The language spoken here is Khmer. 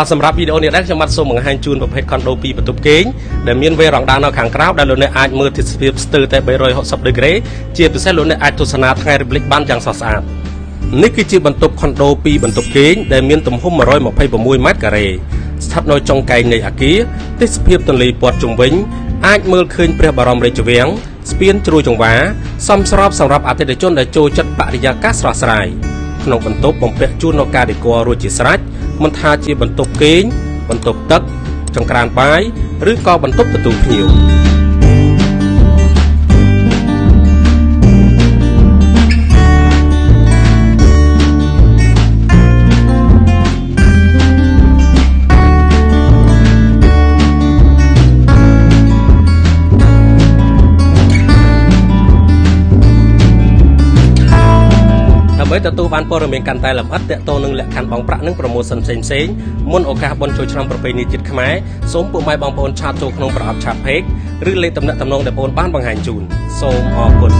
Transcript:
បាទសម្រាប់វីដេអូនេះដែរខ្ញុំបាទសូមបង្ហាញជូនប្រភេទខុនដូពីបន្ទប់គេងដែលមានវេរ៉ង់ដាននៅខាងក្រៅដែលលោកអ្នកអាចមើលទិដ្ឋភាពស្ទើរតែ360ដឺក្រេជាពិសេសលោកអ្នកអាចទស្សនាថ្ងៃរំលឹកបានយ៉ាងស្រស់ស្អាតនេះគឺជាបន្ទប់ខុនដូពីបន្ទប់គេងដែលមានទំហំ126ម៉ែត្រការ៉េស្ថិតនៅចុងកែងនៃអគារទេសភាពទន្លេព័ទ្ធជុំវិញអាចមើលឃើញព្រះបរមរាជវាំងស្ពានជ្រោយចង្វាសមស្របសម្រាប់អតិថិជនដែលចូលចិត្តបរិយាកាសស្រស់ស្រាយក្នុងបន្ទប់បំពាក់ជូននូវការដេគ័ររួចជាស្រេចមិនថាជាបន្ទប់គេងបន្ទប់ទឹកចង្ក្រានបាយឬក៏បន្ទប់ទទួលភ្ញៀវដើម្បីទទួលបានព័ត៌មានកាន់តែលម្អិតទាក់ទងនឹងលក្ខខណ្ឌបង់ប្រាក់និងប្រម៉ូសិនផ្សេងៗមុនឱកាសបុណ្យចូលឆ្នាំប្រពៃណីជាតិខ្មែរសូមពុកម៉ែបងប្អូនឆាតចូលក្នុងប្រអប់ឆាត Page ឬលេខទំនាក់ទំនងដែលបងប្អូនបានបង្ហាញជូនសូមអរគុណ